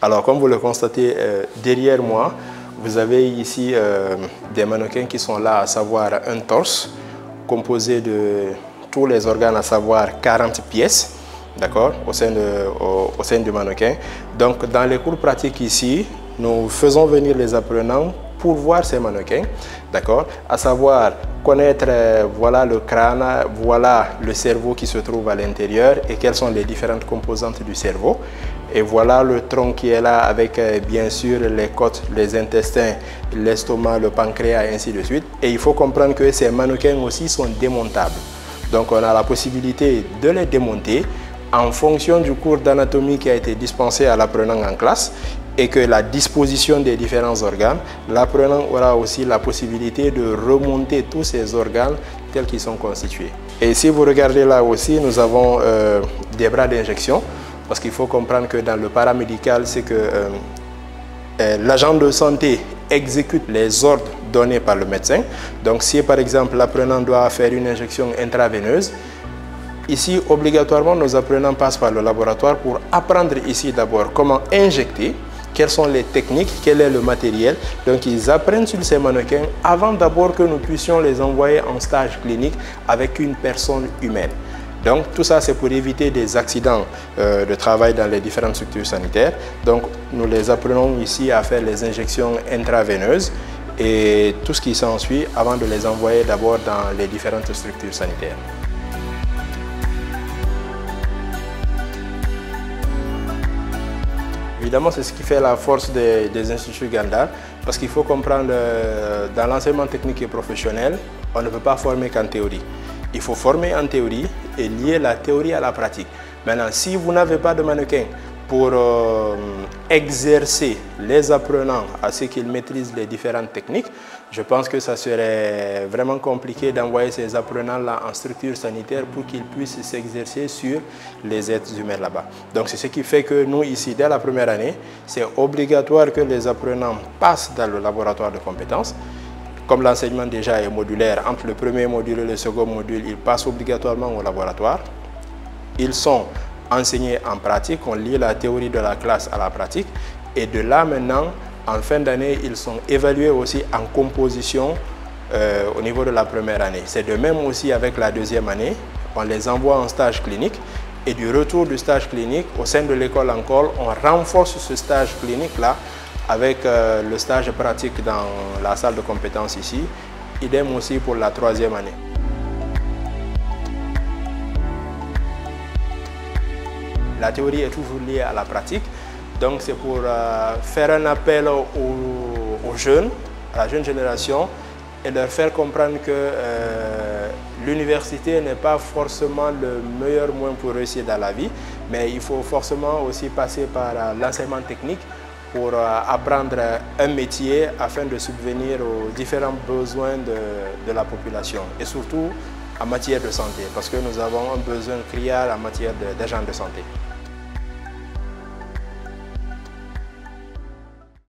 Alors, comme vous le constatez derrière moi, vous avez ici des mannequins qui sont là, à savoir un torse composé de tous les organes, à savoir 40 pièces, d'accord, au sein du mannequin. Donc, dans les cours pratiques ici, nous faisons venir les apprenants pour voir ces mannequins, d'accord, à savoir connaître voilà le crâne, voilà le cerveau qui se trouve à l'intérieur et quelles sont les différentes composantes du cerveau. Et voilà le tronc qui est là avec bien sûr les côtes, les intestins, l'estomac, le pancréas et ainsi de suite. Et il faut comprendre que ces mannequins aussi sont démontables. Donc on a la possibilité de les démonter en fonction du cours d'anatomie qui a été dispensé à l'apprenant en classe et que la disposition des différents organes, l'apprenant aura aussi la possibilité de remonter tous ces organes tels qu'ils sont constitués. Et si vous regardez là aussi, nous avons des bras d'injection, parce qu'il faut comprendre que dans le paramédical, c'est que l'agent de santé exécute les ordres donnés par le médecin. Donc si par exemple l'apprenant doit faire une injection intraveineuse, ici obligatoirement nos apprenants passent par le laboratoire pour apprendre ici d'abord comment injecter, quelles sont les techniques, quel est le matériel. Donc ils apprennent sur ces mannequins avant d'abord que nous puissions les envoyer en stage clinique avec une personne humaine. Donc tout ça c'est pour éviter des accidents de travail dans les différentes structures sanitaires. Donc nous les apprenons ici à faire les injections intraveineuses et tout ce qui s'ensuit avant de les envoyer d'abord dans les différentes structures sanitaires. Évidemment, c'est ce qui fait la force des instituts Gandhar, parce qu'il faut comprendre, dans l'enseignement technique et professionnel, on ne peut pas former qu'en théorie. Il faut former en théorie et lier la théorie à la pratique. Maintenant, si vous n'avez pas de mannequin pour exercer les apprenants à ce qu'ils maîtrisent les différentes techniques, je pense que ça serait vraiment compliqué d'envoyer ces apprenants-là en structure sanitaire pour qu'ils puissent s'exercer sur les êtres humains là-bas. Donc c'est ce qui fait que nous, ici, dès la première année, c'est obligatoire que les apprenants passent dans le laboratoire de compétences. Comme l'enseignement déjà est modulaire, entre le premier module et le second module, ils passent obligatoirement au laboratoire. Ils sont enseignés en pratique, on lit la théorie de la classe à la pratique. Et de là maintenant, en fin d'année, ils sont évalués aussi en composition au niveau de la première année. C'est de même aussi avec la deuxième année, on les envoie en stage clinique. Et du retour du stage clinique, au sein de l'école encore, on renforce ce stage clinique-là avec le stage pratique dans la salle de compétences ici, idem aussi pour la troisième année. La théorie est toujours liée à la pratique, donc c'est pour faire un appel aux jeunes, à la jeune génération, et leur faire comprendre que l'université n'est pas forcément le meilleur moyen pour réussir dans la vie, mais il faut forcément aussi passer par l'enseignement technique pour apprendre un métier afin de subvenir aux différents besoins de la population et surtout en matière de santé parce que nous avons un besoin criard en matière d'agents de santé.